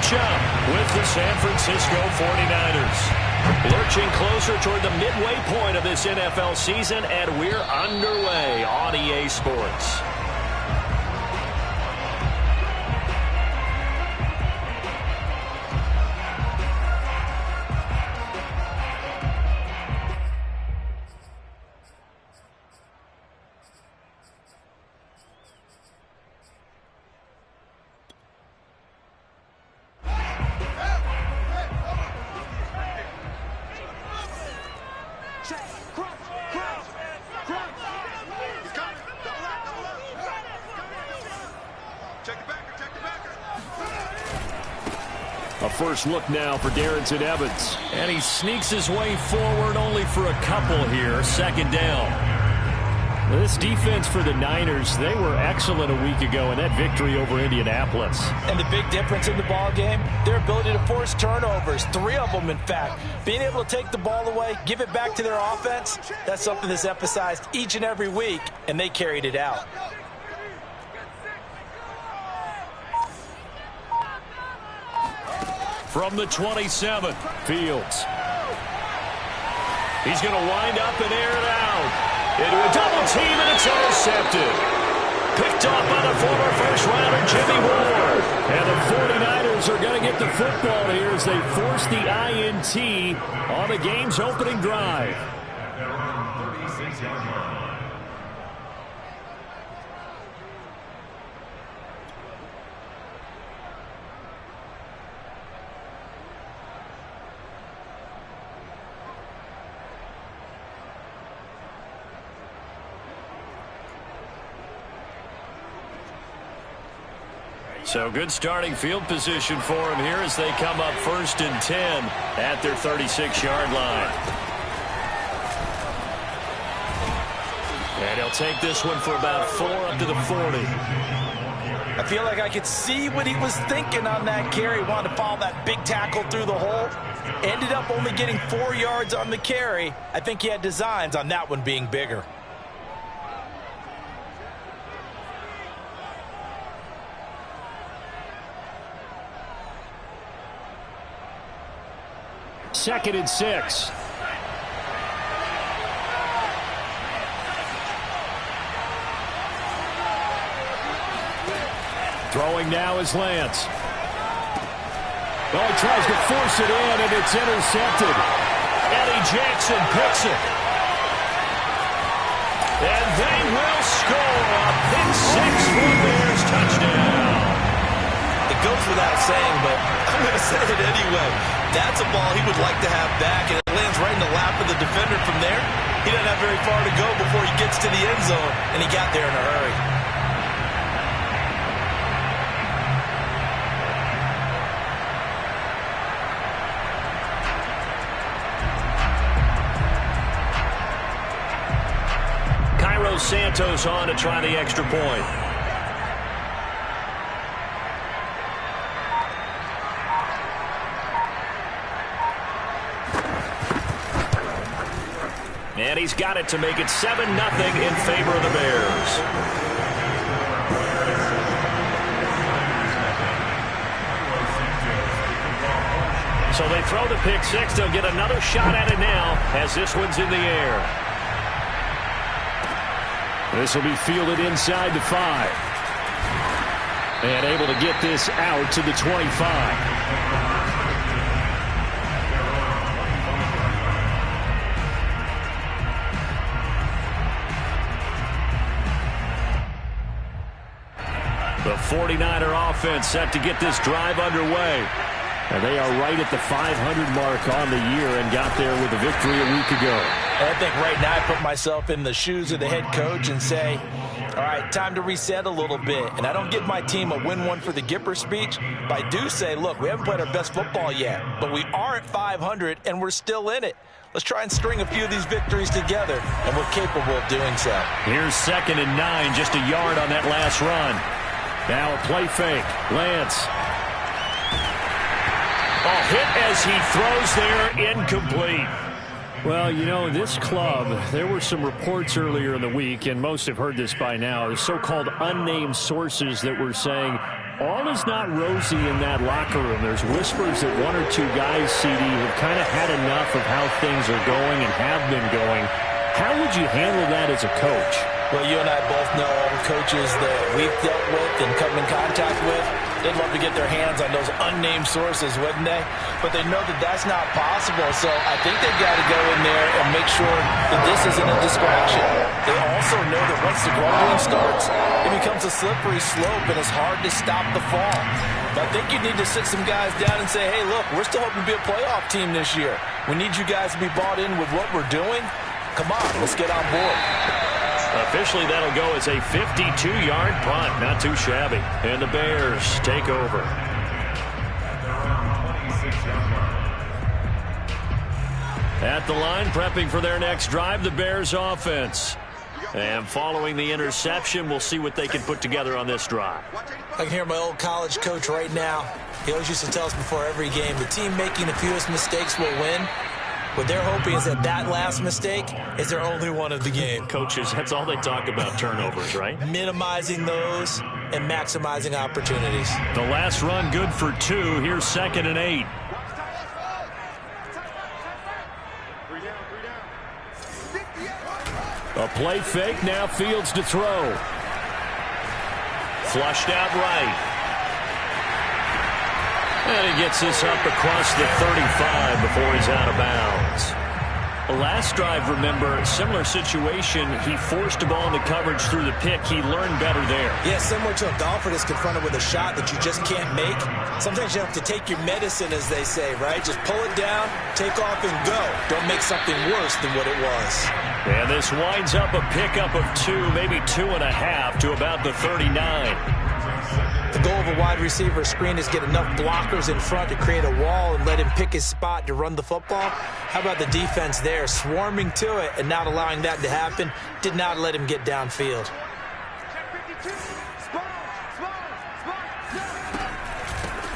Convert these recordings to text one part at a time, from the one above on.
matchup with the San Francisco 49ers. Lurching closer toward the midway point of this NFL season, and we're underway on EA Sports. A first look now for Darrington Evans. And he sneaks his way forward only for a couple here. Second down. This defense for the Niners, they were excellent a week ago in that victory over Indianapolis. And the big difference in the ball game, their ability to force turnovers, 3 of them in fact. Being able to take the ball away, give it back to their offense, that's something that's emphasized each and every week, and they carried it out. From the 27, Fields. He's going to wind up and air it out. Into a double team, and it's intercepted. Picked off by the former first-rounder Jimmy Ward. And the 49ers are going to get the football here as they force the INT on the game's opening drive. So good starting field position for him here as they come up 1st and 10 at their 36-yard line. And he'll take this one for about 4 up to the 40. I feel like I could see what he was thinking on that carry. Wanted to follow that big tackle through the hole. Ended up only getting 4 yards on the carry. I think he had designs on that one being bigger. Second and 6. Throwing now is Lance. Oh, he tries to force it in, and it's intercepted. Eddie Jackson picks it. And they will score a pick 6 for Bears touchdown. It goes without saying, but I'm going to say it anyway. That's a ball he would like to have back, and it lands right in the lap of the defender from there. He doesn't have very far to go before he gets to the end zone, and he got there in a hurry. Cairo Santos on to try the extra point. And he's got it to make it 7-0 in favor of the Bears. So they throw the pick 6. They'll get another shot at it now as this one's in the air. This will be fielded inside the 5. And able to get this out to the 25. The 49er offense set to get this drive underway. And they are right at the 500 mark on the year and got there with a victory a week ago. I think right now I put myself in the shoes of the head coach and say, all right, time to reset a little bit. And I don't give my team a win one for the Gipper speech, but I do say, look, we haven't played our best football yet, but we are at 500 and we're still in it. Let's try and string a few of these victories together, and we're capable of doing so. Here's 2nd and 9, just a yard on that last run. Now a play fake. Lance. A hit as he throws there, incomplete. Well, you know, this club, there were some reports earlier in the week, and most have heard this by now, the so-called unnamed sources that were saying All is not rosy in that locker room. There's whispers that one or two guys, CD, have kind of had enough of how things are going and have been going. How would you handle that as a coach? Well, you and I both know all the coaches that we've dealt with and come in contact with. They'd love to get their hands on those unnamed sources, wouldn't they? But they know that that's not possible, so I think they've got to go in there and make sure that this isn't a distraction. They also know that once the grumbling starts, it becomes a slippery slope, and it's hard to stop the fall. But I think you need to sit some guys down and say, hey, look, we're still hoping to be a playoff team this year. We need you guys to be bought in with what we're doing. Come on, let's get on board. Officially, that'll go as a 52-yard punt. Not too shabby. And the Bears take over. At the line, prepping for their next drive, the Bears offense. And following the interception, we'll see what they can put together on this drive. I can hear my old college coach right now. He always used to tell us before every game, the team making the fewest mistakes will win. What they're hoping is that that last mistake is their only one of the game. Coaches, that's all they talk about, turnovers, right? Minimizing those and maximizing opportunities. The last run good for 2. Here's 2nd and 8. A play fake, now Fields to throw. Flushed out right. And he gets this up across the 35 before he's out of bounds. Last drive, remember, similar situation. He forced a ball into coverage through the pick. He learned better there. Yeah, similar to a golfer that's confronted with a shot that you just can't make. Sometimes you have to take your medicine, as they say, right? Just pull it down, take off, and go. Don't make something worse than what it was. And this winds up a pickup of 2, maybe 2.5 to about the 39. The goal of a wide receiver screen is get enough blockers in front to create a wall and let him pick his spot to run the football. How about the defense there, swarming to it and not allowing that to happen? Did not let him get downfield.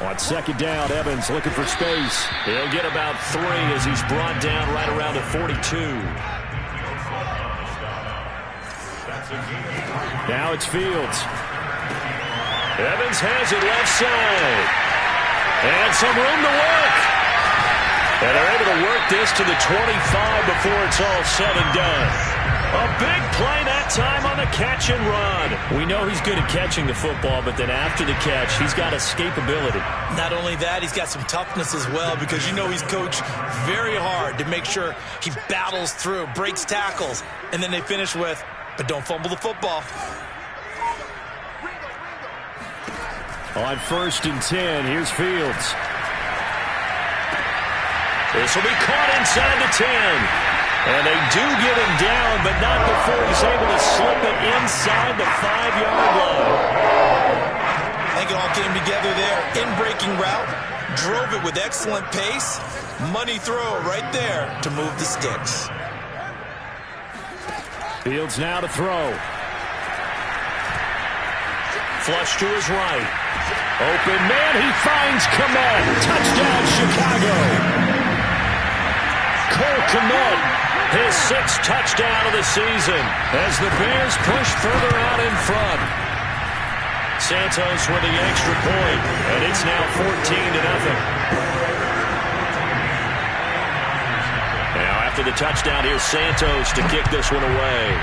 On 2nd down, Evans looking for space. He'll get about 3 as he's brought down right around the 42. Now it's Fields. Evans has it left side. And some room to work. And they're able to work this to the 25 before it's all said and done. A big play that time on the catch and run. We know he's good at catching the football, but then after the catch, he's got escapability. Not only that, he's got some toughness as well, because you know he's coached very hard to make sure he battles through, breaks tackles, and then they finish with, but don't fumble the football. On 1st and 10, here's Fields. This will be caught inside the 10. And they do get him down, but not before he's able to slip it inside the 5-yard line. I think it all came together there. In-breaking route, drove it with excellent pace. Money throw right there to move the sticks. Fields now to throw. Flush to his right. Open man, he finds Kmet. Touchdown, Chicago. Cole Kmet, his 6th touchdown of the season as the Bears push further out in front. Santos with the extra point, and it's now 14-0. Now after the touchdown, here's Santos to kick this one away.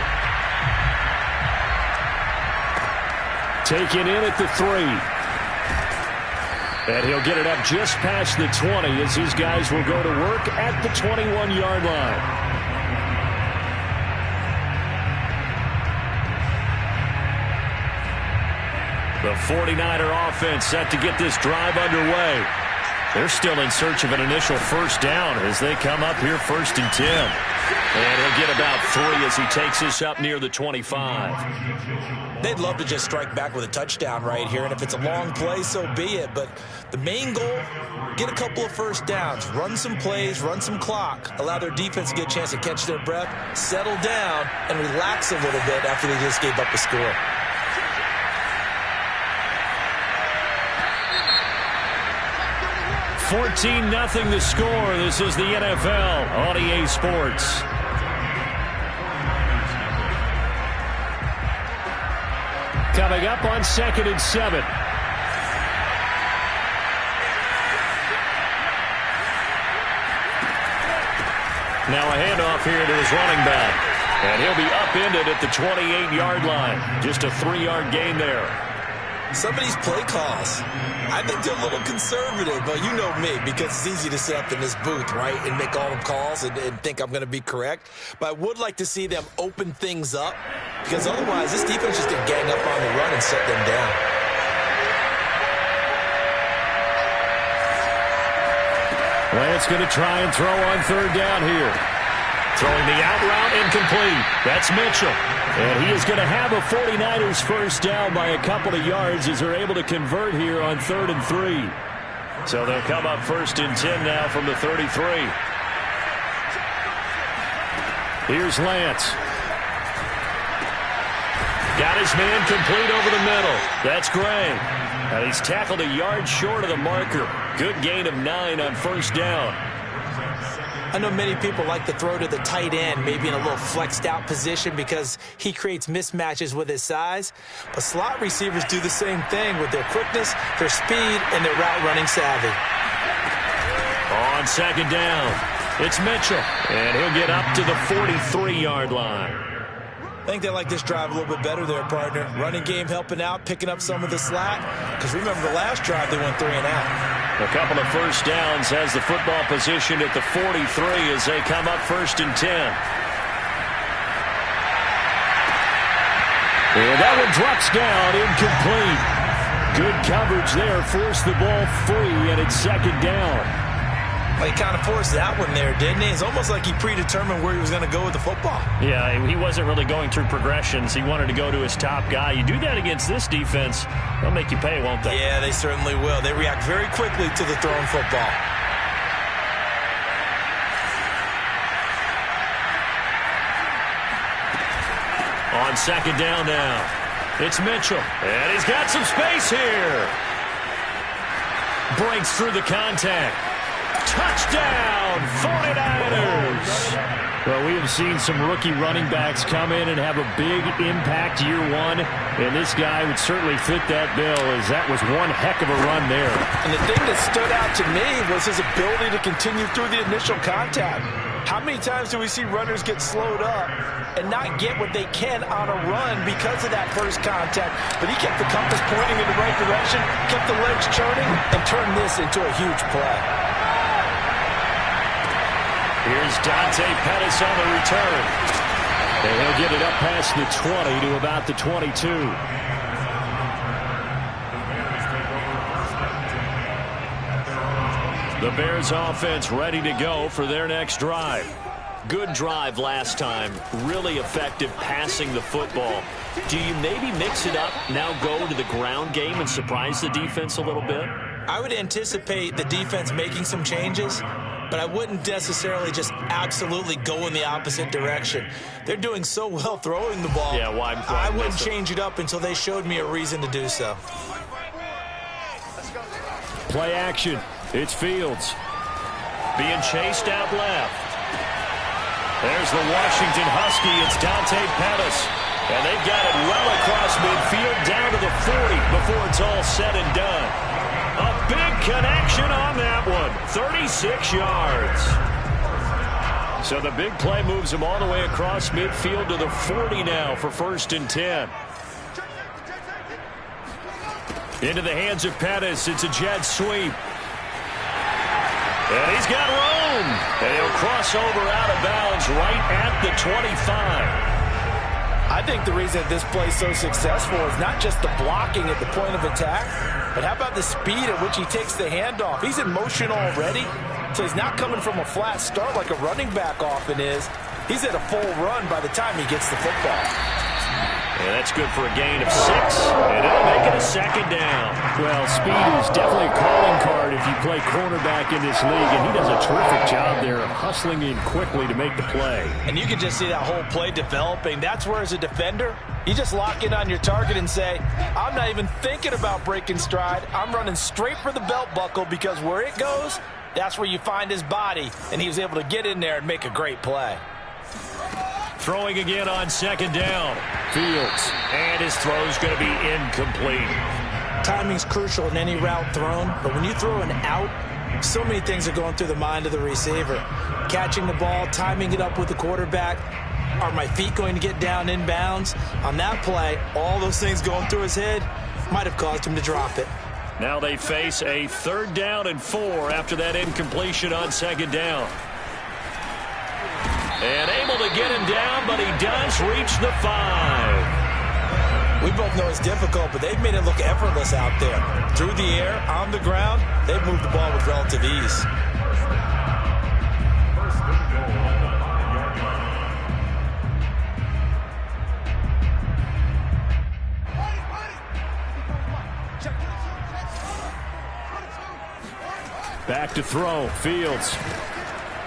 Taken in at the 3. And he'll get it up just past the 20 as these guys will go to work at the 21-yard line. The 49er offense set to get this drive underway. They're still in search of an initial first down as they come up here 1st and 10. And he'll get about 3 as he takes this up near the 25. They'd love to just strike back with a touchdown right here, and if it's a long play, so be it. But the main goal, get a couple of first downs, run some plays, run some clock, allow their defense to get a chance to catch their breath, settle down, and relax a little bit after they just gave up a score. $14-0 the score. This is the NFL on EA Sports. Coming up on 2nd and 7. Now a handoff here to his running back. And he'll be upended at the 28-yard line. Just a 3-yard gain there. Some of these play calls, I think they're a little conservative, but you know me, because it's easy to sit up in this booth, right, and make all the calls and think I'm going to be correct. But I would like to see them open things up, because otherwise this defense is going to gang up on the run and set them down. Lance going to try and throw on third down here. Throwing the out route incomplete. That's Mitchell. And he is going to have a 49ers first down by a couple of yards as they're able to convert here on 3rd and 3. So they'll come up 1st and 10 now from the 33. Here's Lance. Got his man complete over the middle. That's Gray. And he's tackled a yard short of the marker. Good gain of 9 on first down. I know many people like to throw to the tight end, maybe in a little flexed out position because he creates mismatches with his size. But slot receivers do the same thing with their quickness, their speed, and their route running savvy. On second down, it's Mitchell. And he'll get up to the 43-yard line. I think they like this drive a little bit better there, partner. Running game helping out, picking up some of the slack. Because remember the last drive, they went 3 and out. A couple of first downs has the football position at the 43 as they come up 1st and 10. And that one drops down, incomplete. Good coverage there, forced the ball free, and it's 2nd down. Well, he kind of forced that one there, didn't he? It's almost like he predetermined where he was going to go with the football. Yeah, he wasn't really going through progressions. He wanted to go to his top guy. You do that against this defense, they'll make you pay, won't they? Yeah, they certainly will. They react very quickly to the thrown football. On second down now, it's Mitchell. And he's got some space here. Breaks through the contact. Touchdown, 49ers! Well, we have seen some rookie running backs come in and have a big impact year one, and this guy would certainly fit that bill, as that was one heck of a run there. And the thing that stood out to me was his ability to continue through the initial contact. How many times do we see runners get slowed up and not get what they can on a run because of that first contact? But he kept the compass pointing in the right direction, kept the legs churning, and turned this into a huge play. Here's Dante Pettis on the return. And he'll get it up past the 20 to about the 22. The Bears offense ready to go for their next drive. Good drive last time. Really effective passing the football. Do you maybe mix it up, now go to the ground game and surprise the defense a little bit? I would anticipate the defense making some changes, but I wouldn't necessarily just absolutely go in the opposite direction. They're doing so well throwing the ball. Yeah, why I wouldn't change it up until they showed me a reason to do so. Play action. It's Fields. Being chased out left. There's the Washington Husky. It's Dante Pettis. And they've got it well across midfield down to the 40 before it's all said and done. A big connection on that one. 36 yards. So the big play moves him all the way across midfield to the 40 now for 1st and 10. Into the hands of Pettis. It's a jet sweep. And he's got room. And he'll cross over out of bounds right at the 25. I think the reason this play is so successful is not just the blocking at the point of attack, but how about the speed at which he takes the handoff? He's in motion already, so he's not coming from a flat start like a running back often is. He's at a full run by the time he gets the football. And that's good for a gain of 6, and it'll make it a 2nd down. Well, speed is definitely a calling card if you play cornerback in this league, and he does a terrific job there of hustling in quickly to make the play. And you can just see that whole play developing. That's where, as a defender, you just lock in on your target and say, I'm not even thinking about breaking stride. I'm running straight for the belt buckle, because where it goes, that's where you find his body, and he was able to get in there and make a great play. Throwing again on 2nd down. Fields. And his throw's going to be incomplete. Timing's crucial in any route thrown, but when you throw an out So many things are going through the mind of the receiver. Catching the ball, timing it up with the quarterback. Are my feet going to get down in bounds? On that play, all those things going through his head might have caused him to drop it. Now they face a 3rd down and 4 after that incompletion on 2nd down. And able to get him down, but he does reach the 5. We both know it's difficult, but they've made it look effortless out there. Through the air, on the ground, they've moved the ball with relative ease. Back to throw, Fields.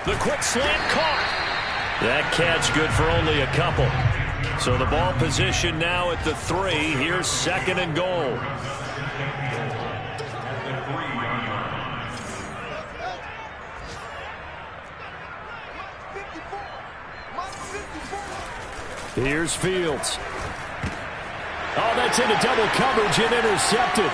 The quick slant caught. That catch good for only a couple. So the ball position now at the 3. Here's 2nd and goal. Here's Fields. Oh, that's into double coverage and intercepted.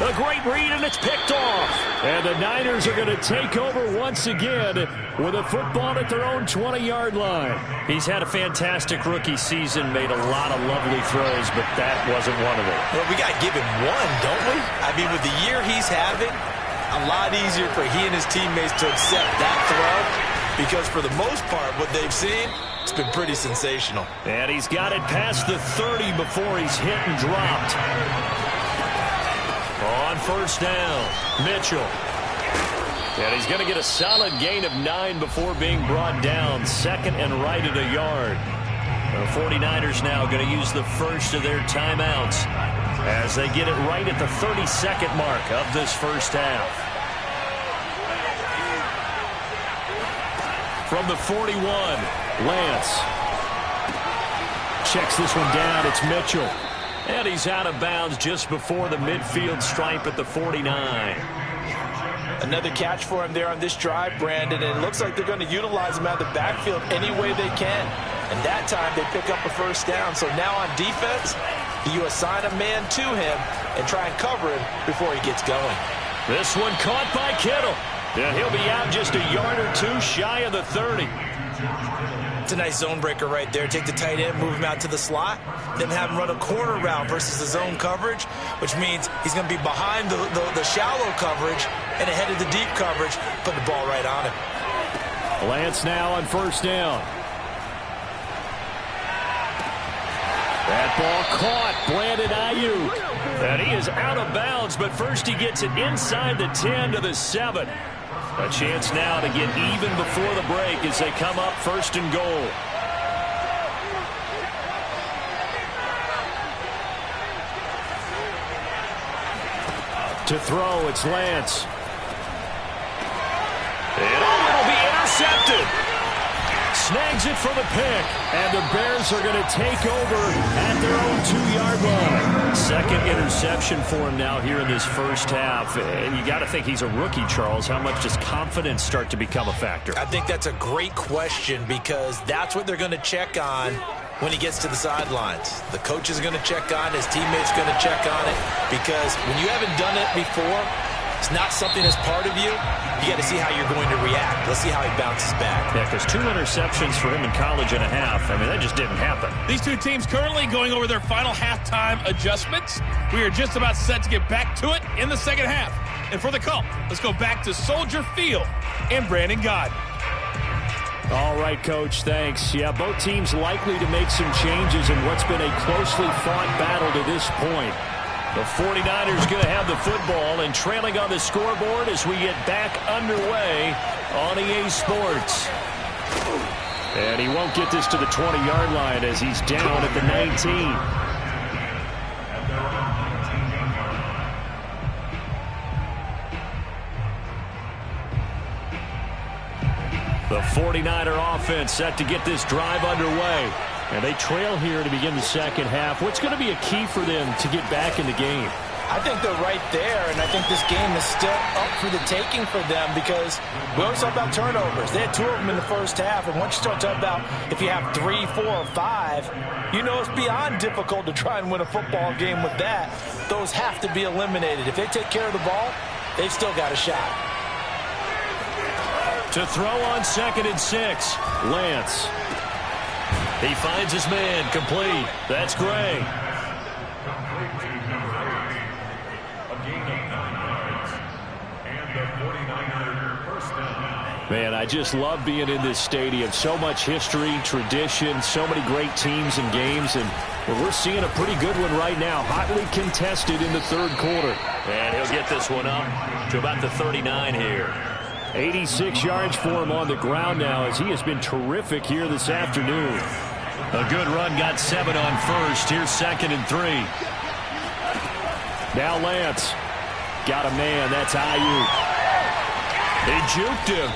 A great read, and it's picked off. And the Niners are going to take over once again with a football at their own 20-yard line. He's had a fantastic rookie season, made a lot of lovely throws, but that wasn't one of them. Well, we got to give him one, don't we? I mean, with the year he's having, a lot easier for he and his teammates to accept that throw, because for the most part, what they've seen, it's been pretty sensational. And he's got it past the 30 before he's hit and dropped. On 1st down, Mitchell. And he's going to get a solid gain of 9 before being brought down. 2nd and right at a yard. The 49ers now going to use the first of their timeouts as they get it right at the 32nd mark of this first half. From the 41, Lance. Checks this one down. It's Mitchell. And he's out of bounds just before the midfield stripe at the 49. Another catch for him there on this drive, Brandon, and it looks like they're going to utilize him out of the backfield any way they can. And that time they pick up a 1st down. So now on defense, you assign a man to him and try and cover him before he gets going. This one caught by Kittle. And he'll be out just a yard or 2 shy of the 30. It's a nice zone breaker right there. Take the tight end, move him out to the slot, then have him run a corner route versus the zone coverage, which means he's going to be behind the shallow coverage and ahead of the deep coverage, put the ball right on him. Lance now on 1st down. That ball caught. Brandon Ayuk. And he is out of bounds, but first he gets it inside the 10 to the 7. A chance now to get even before the break as they come up 1st and goal. To throw, it's Lance. And it'll be intercepted. Snags it for the pick. And the Bears are going to take over at their own 2-yard line. 2nd interception for him now here in this first half. And you got to think he's a rookie, Charles. How much does confidence start to become a factor? I think that's a great question because that's what they're going to check on when he gets to the sidelines. The coach is going to check on it. His teammates going to check on it because when you haven't done it before, it's not something that's part of you. You got to see how you're going to react. Let's see how he bounces back. Yeah, because 2 interceptions for him in college and a half. I mean, that just didn't happen. These two teams currently going over their final halftime adjustments. We are just about set to get back to it in the 2nd half. And for the call, let's go back to Soldier Field and Brandon God. All right, Coach, thanks. Yeah, both teams likely to make some changes in what's been a closely fought battle to this point. The 49ers going to have the football and trailing on the scoreboard as we get back underway on EA Sports. And he won't get this to the 20-yard line as he's down at the 19. The 49er offense set to get this drive underway. And they trail here to begin the 2nd half. What's going to be a key for them to get back in the game? I think they're right there, and I think this game is still up for the taking for them because we always talk about turnovers. They had 2 of them in the first half, and once you start talking about if you have 3, 4, or 5, you know it's beyond difficult to try and win a football game with that. Those have to be eliminated. If they take care of the ball, they've still got a shot. To throw on 2nd and 6. Lance. He finds his man, complete. That's Gray. Man, I just love being in this stadium. So much history, tradition, so many great teams and games, and we're seeing a pretty good one right now. Hotly contested in the 3rd quarter. And he'll get this one up to about the 39 here. 86 yards for him on the ground now, as he has been terrific here this afternoon. A good run, got 7 on 1st. Here's 2nd and 3. Now Lance. Got a man. That's Ayuk. He juked him.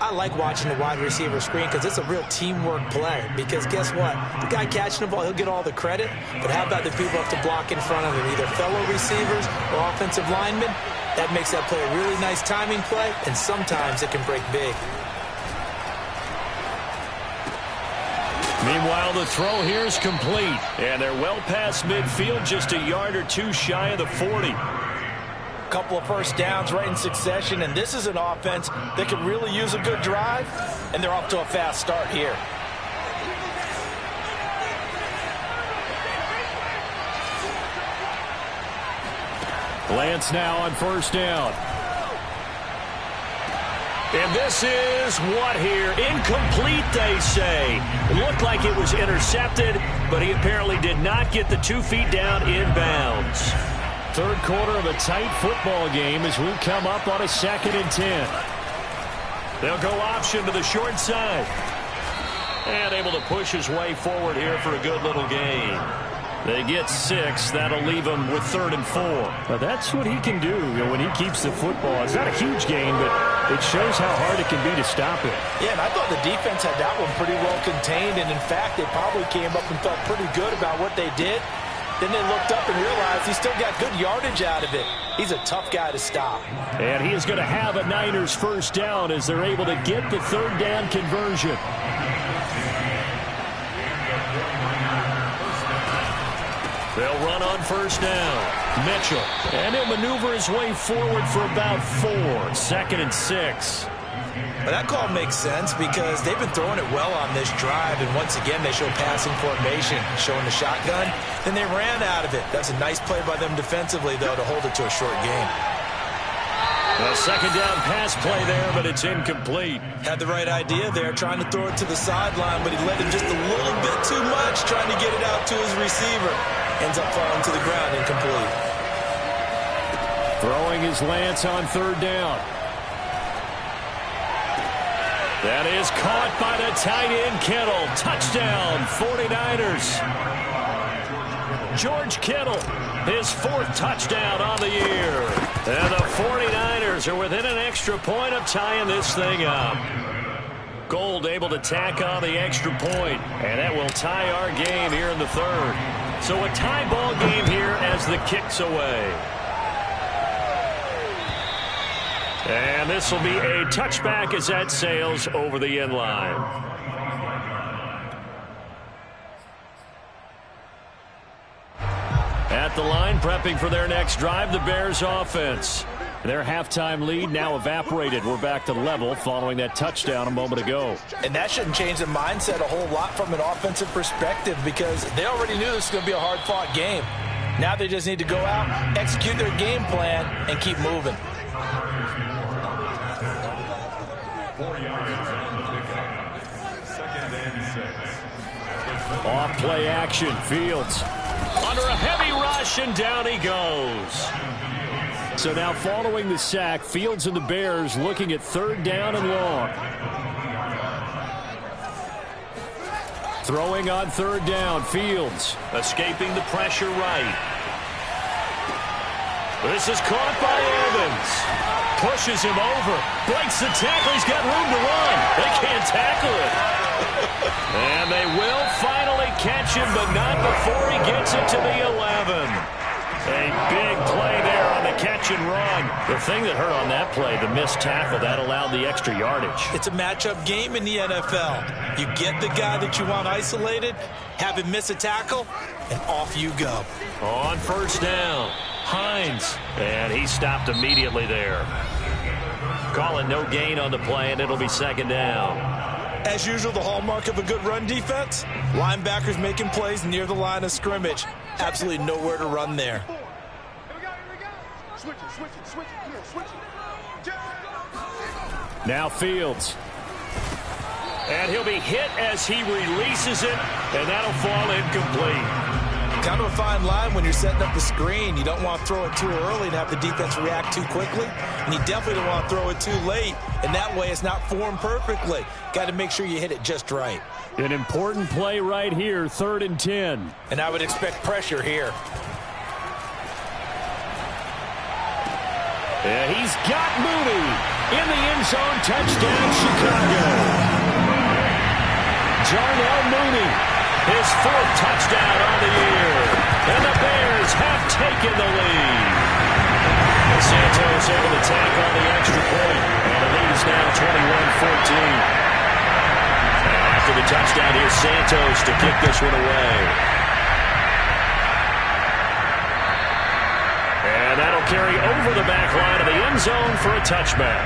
I like watching the wide receiver screen because it's a real teamwork play. Because guess what? The guy catching the ball, he'll get all the credit. But how about the people have to block in front of him, either fellow receivers or offensive linemen? That makes that play a really nice timing play, and sometimes it can break big. Meanwhile, the throw here is complete. And they're well past midfield, just a yard or 2 shy of the 40. Couple of first downs right in succession, and this is an offense that could really use a good drive, and they're off to a fast start here. Lance now on 1st down. And this is what here? Incomplete, they say. It looked like it was intercepted, but he apparently did not get the 2 feet down inbounds. 3rd quarter of a tight football game as we come up on a 2nd and 10. They'll go option to the short side. And able to push his way forward here for a good little gain. They get 6. That'll leave him with 3rd and 4. Now that's what he can do, when he keeps the football. It's not a huge gain, but it shows how hard it can be to stop it. Yeah, and I thought the defense had that one pretty well contained, and in fact, they probably came up and felt pretty good about what they did. Then they looked up and realized he still got good yardage out of it. He's a tough guy to stop. And he is going to have a Niners 1st down as they're able to get the 3rd down conversion. They'll run on 1st down. Mitchell. And he'll maneuver his way forward for about 4. 2nd and 6. But that call makes sense because they've been throwing it well on this drive, and once again they show passing formation, showing the shotgun. Then they ran out of it. That's a nice play by them defensively, though, to hold it to a short gain. A 2nd down pass play there, but it's incomplete. Had the right idea there, trying to throw it to the sideline, but he let him just a little bit too much, trying to get it out to his receiver. Ends up falling to the ground, incomplete. Throwing his Lance on 3rd down. That is caught by the tight end, Kittle. Touchdown, 49ers. George Kittle, his 4th touchdown on the year. And the 49ers are within an extra point of tying this thing up. Gold able to tack on the extra point, and that will tie our game here in the 3rd. So a tie ball game here as the kick's away. And this will be a touchback as that sails over the end line. At the line, prepping for their next drive, the Bears offense. Their halftime lead now evaporated. We're back to level following that touchdown a moment ago. And that shouldn't change the mindset a whole lot from an offensive perspective because they already knew this was going to be a hard-fought game. Now they just need to go out, execute their game plan, and keep moving. Off play action, Fields. Under a heavy rush, and down he goes. So now following the sack, Fields and the Bears looking at 3rd down and long. Throwing on 3rd down, Fields. Escaping the pressure right. This is caught by Evans. Pushes him over. Breaks the tackle. He's got room to run. They can't tackle it. And they will finally catch him, but not before he gets it to the 11. A big play there on the catch and run. The thing that hurt on that play, the missed tackle, that allowed the extra yardage. It's a matchup game in the NFL. You get the guy that you want isolated, have him miss a tackle, and off you go. On 1st down, Hines. And he stopped immediately there. Calling no gain on the play, and it'll be second down. As usual, the hallmark of a good run defense, linebackers making plays near the line of scrimmage. Absolutely nowhere to run there. Now Fields. And he'll be hit as he releases it, and that'll fall incomplete. Kind of a fine line when you're setting up the screen. You don't want to throw it too early and have the defense react too quickly. And you definitely don't want to throw it too late. And that way it's not formed perfectly. Got to make sure you hit it just right. An important play right here, 3rd and 10. And I would expect pressure here. Yeah, he's got Mooney in the end zone. Touchdown, Chicago. Darnell Mooney, his 4th touchdown on the year. And the Bears have taken the lead. And Santos able to tack on the extra point. And the lead is now 21-14. After the touchdown, here's Santos to kick this one away. And that'll carry over the back line of the end zone for a touchback.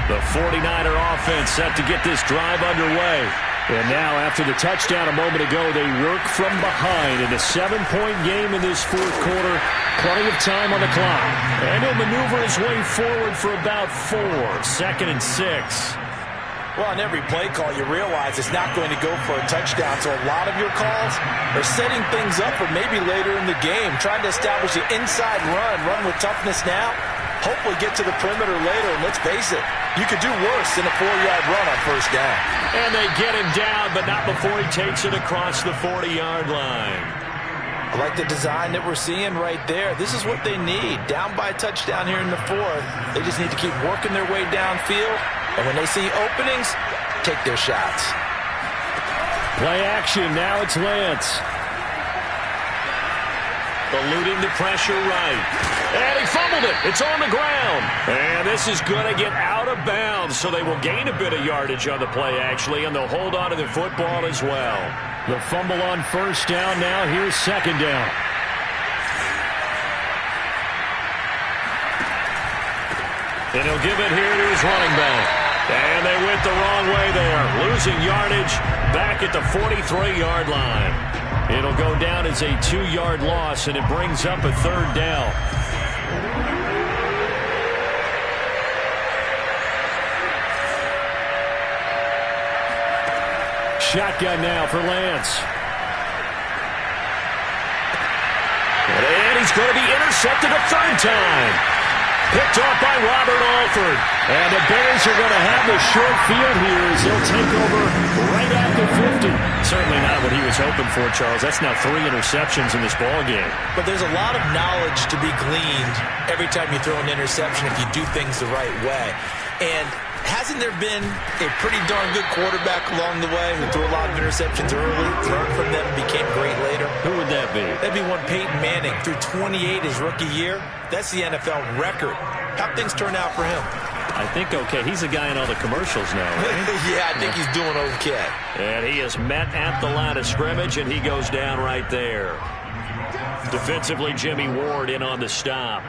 The 49er offense set to get this drive underway. And now, after the touchdown a moment ago, they work from behind in a 7-point game in this 4th quarter. Plenty of time on the clock. And he'll maneuver his way forward for about 4. 2nd and 6. Well, on every play call, you realize it's not going to go for a touchdown. So a lot of your calls are setting things up for maybe later in the game, trying to establish an inside run with toughness now. Hopefully get to the perimeter later, and let's face it, you could do worse than a 4-yard run on 1st down. And they get him down, but not before he takes it across the 40-yard line. I like the design that we're seeing right there. This is what they need. Down by a touchdown here in the 4th. They just need to keep working their way downfield, and when they see openings, take their shots. Play action. Now it's Lance. Eluding the pressure right. And he fumbled it. It's on the ground. And this is going to get out of bounds, so they will gain a bit of yardage on the play, actually, and they'll hold on to the football as well. The fumble on 1st down. Now here's 2nd down. And he'll give it here to his running back. And they went the wrong way there. Losing yardage back at the 43-yard line. It'll go down as a 2-yard loss, and it brings up a 3rd down. Shotgun now for Lance. And he's going to be intercepted a 3rd time. Picked off by Robert Alford. And the Bears are going to have the short field here as they'll take over right at the 50. Certainly not what he was hoping for, Charles. That's now 3 interceptions in this ball game. But there's a lot of knowledge to be gleaned every time you throw an interception if you do things the right way. And hasn't there been a pretty darn good quarterback along the way who threw a lot of interceptions early, learned from them, became great later? Who would that be? That'd be one Peyton Manning. Threw 28 his rookie year. That's the NFL record. How'd things turn out for him? I think okay. He's a guy in all the commercials now, right? Yeah, I think he's doing okay. And he is met at the line of scrimmage, and he goes down right there. Defensively, Jimmy Ward in on the stop.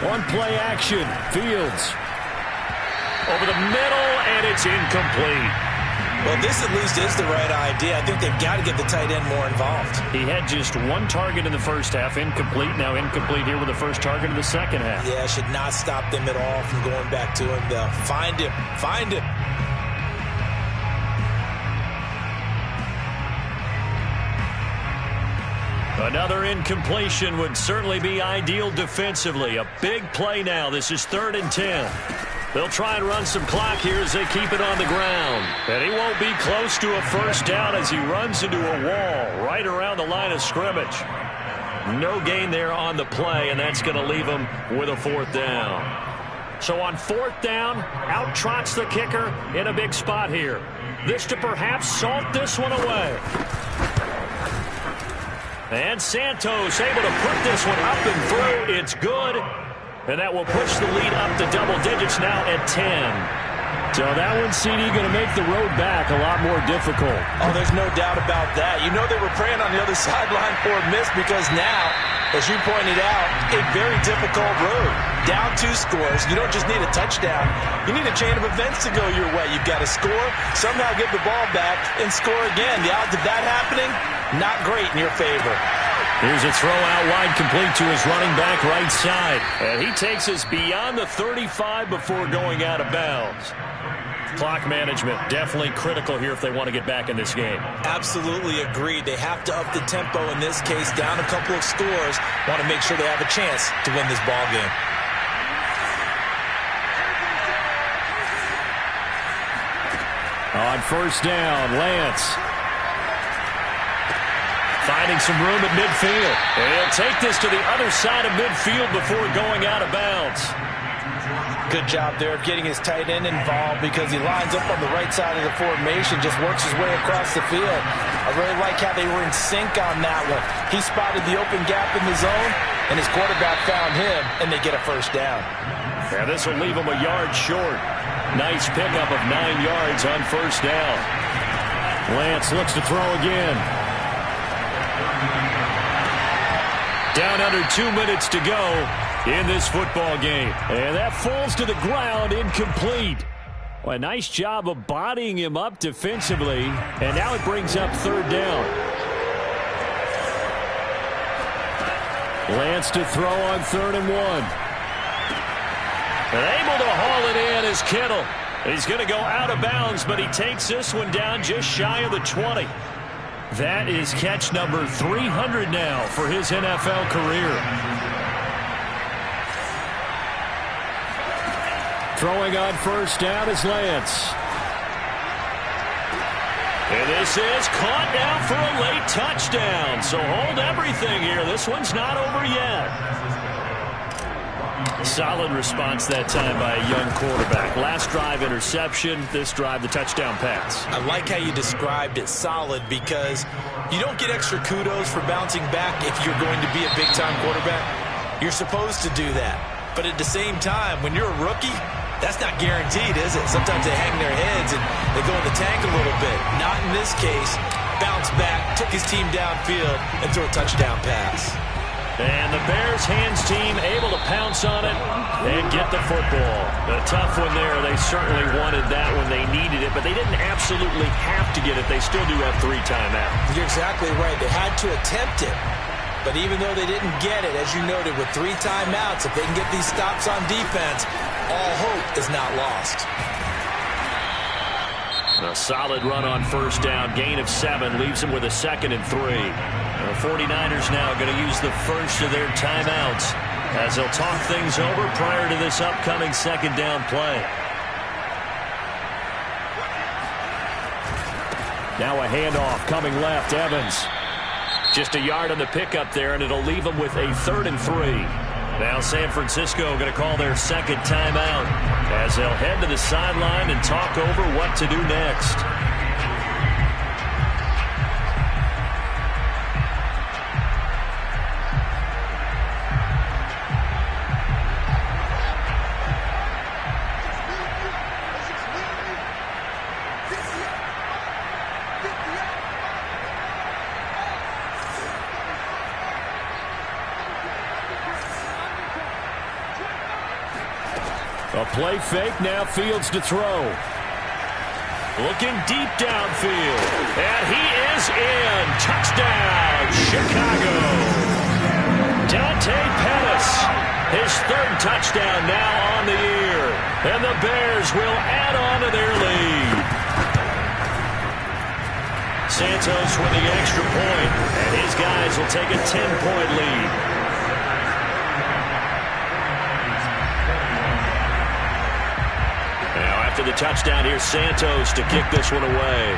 One play action. Fields. Over the middle, and it's incomplete. Well, this at least is the right idea. I think they've got to get the tight end more involved. He had just 1 target in the 1st half, incomplete. Now incomplete here with the 1st target in the 2nd half. Yeah, should not stop them at all from going back to him. They'll find him. Find him. Another incompletion would certainly be ideal defensively. A big play now. This is 3rd and 10. They'll try and run some clock here as they keep it on the ground. And he won't be close to a 1st down as he runs into a wall right around the line of scrimmage. No gain there on the play, and that's going to leave him with a 4th down. So on 4th down, out trots the kicker in a big spot here. This to perhaps salt this one away. And Santos able to put this one up and through. It's good. And that will push the lead up to double digits now at 10. So that one, CD, going to make the road back a lot more difficult. Oh, there's no doubt about that. You know they were praying on the other sideline for a miss because now, as you pointed out, a very difficult road. Down 2 scores. You don't just need a touchdown. You need a chain of events to go your way. You've got to score, somehow give the ball back, and score again. The odds of that happening, not great in your favor. Here's a throw out wide, complete to his running back right side. And he takes us beyond the 35 before going out of bounds. Clock management definitely critical here if they want to get back in this game. Absolutely agreed. They have to up the tempo in this case, down a couple of scores. Want to make sure they have a chance to win this ball game. On first down, Lance. Finding some room at midfield. And he'll take this to the other side of midfield before going out of bounds. Good job there of getting his tight end involved because he lines up on the right side of the formation, just works his way across the field. I really like how they were in sync on that one. He spotted the open gap in the zone, and his quarterback found him, and they get a first down. Yeah, this will leave him a yard short. Nice pickup of 9 yards on first down. Lance looks to throw again. Down under 2 minutes to go in this football game. And that falls to the ground, incomplete. Well, a nice job of bodying him up defensively. And now it brings up third down. Lance to throw on 3rd and 1. And able to haul it in is Kittle. He's going to go out of bounds, but he takes this one down just shy of the 20. That is catch number 300 now for his NFL career. Throwing on first down is Lance. And this is caught now for a late touchdown. So hold everything here. This one's not over yet. Solid response that time by a young quarterback. Last drive interception, this drive the touchdown pass. I like how you described it, solid, because you don't get extra kudos for bouncing back if you're going to be a big-time quarterback. You're supposed to do that. But at the same time, when you're a rookie, that's not guaranteed, is it? Sometimes they hang their heads and they go in the tank a little bit. Not in this case. Bounce back, took his team downfield, and threw a touchdown pass. And the Bears hands team able to pounce on it and get the football. A tough one there. They certainly wanted that when they needed it, but they didn't absolutely have to get it. They still do have 3 timeouts. You're exactly right. They had to attempt it. But even though they didn't get it, as you noted, with 3 timeouts, if they can get these stops on defense, all hope is not lost. A solid run on first down. Gain of 7 leaves them with a 2nd and 3. The 49ers now going to use the first of their timeouts as they'll talk things over prior to this upcoming 2nd down play. Now a handoff coming left. Evans. Just a yard on the pickup there, and it'll leave them with a 3rd and 3. Now San Francisco going to call their 2nd timeout as they'll head to the sideline and talk over what to do next. A play fake, now Fields to throw. Looking deep downfield. And he is in. Touchdown, Chicago. Dante Pettis. His 3rd touchdown now on the year. And the Bears will add on to their lead. Santos with the extra point, and his guys will take a 10-point lead. After the touchdown, here's Santos to kick this one away.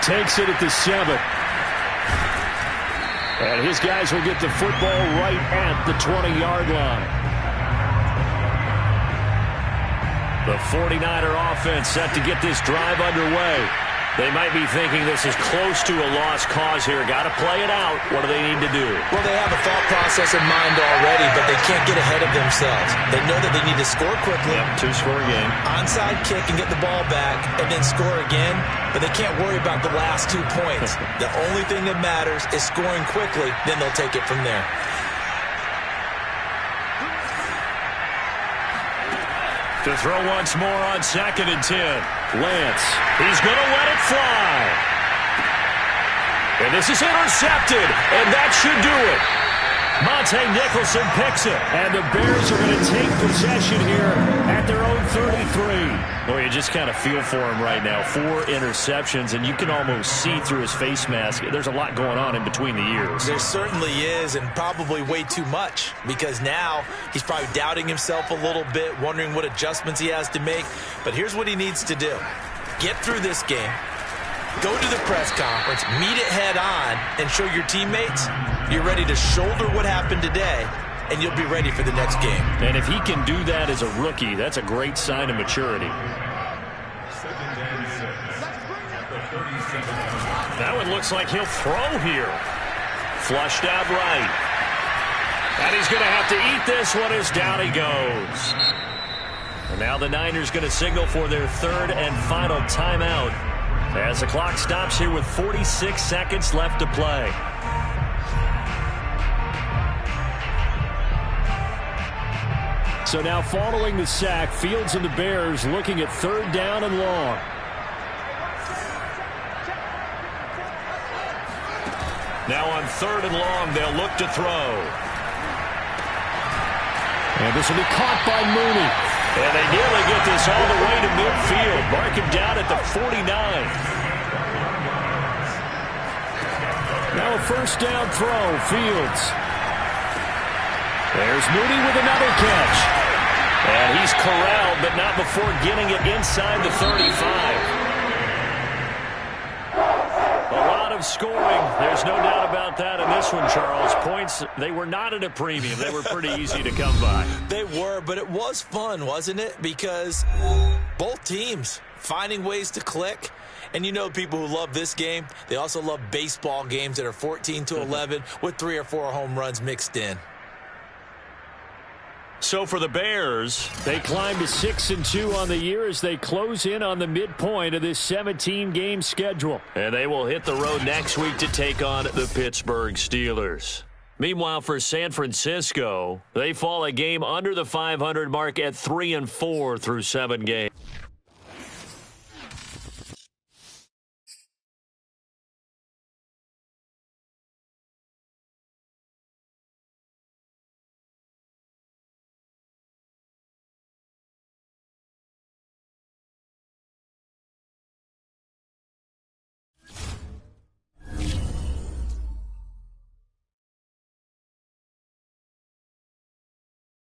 Takes it at the 7. And his guys will get the football right at the 20-yard line. The 49er offense set to get this drive underway. They might be thinking this is close to a lost cause here. Got to play it out. What do they need to do? Well, they have a thought process in mind already, but they can't get ahead of themselves. They know that they need to score quickly. Yep, two-score game. Onside kick and get the ball back and then score again, but they can't worry about the last 2 points. The only thing that matters is scoring quickly, then they'll take it from there. To throw once more on 2nd and 10. Lance, he's going to let it fly. And this is intercepted, and that should do it. Monte Nicholson picks it, and the Bears are going to take possession here at their own 33. Well, you just kind of feel for him right now. 4 interceptions, and you can almost see through his face mask. There's a lot going on in between the ears. There certainly is, and probably way too much, because now he's probably doubting himself a little bit, wondering what adjustments he has to make. But here's what he needs to do. Get through this game. Go to the press conference, meet it head on, and show your teammates you're ready to shoulder what happened today, and you'll be ready for the next game. And if he can do that as a rookie, that's a great sign of maturity. That one looks like he'll throw here. Flushed out right. And he's going to have to eat this one as down he goes. And now the Niners going to signal for their 3rd and final timeout as the clock stops here with 46 seconds left to play. So now following the sack, Fields and the Bears looking at 3rd down and long. Now on 3rd and long, they'll look to throw. And this will be caught by Mooney. And they nearly get this all the way to midfield. Mark him down at the 49. Now a 1st down throw, Fields. There's Mooney with another catch. And he's corralled, but not before getting it inside the 35. A lot of scoring. There's no doubt about that in this one, Charles. Points, they were not at a premium. They were pretty easy to come by. They were, but it was fun, wasn't it? Because both teams finding ways to click. And you know people who love this game, they also love baseball games that are 14-11 with 3 or 4 home runs mixed in. So for the Bears, they climb to 6-2 on the year as they close in on the midpoint of this 17-game schedule. And they will hit the road next week to take on the Pittsburgh Steelers. Meanwhile, for San Francisco, they fall a game under the 500 mark at 3-4 through 7 games.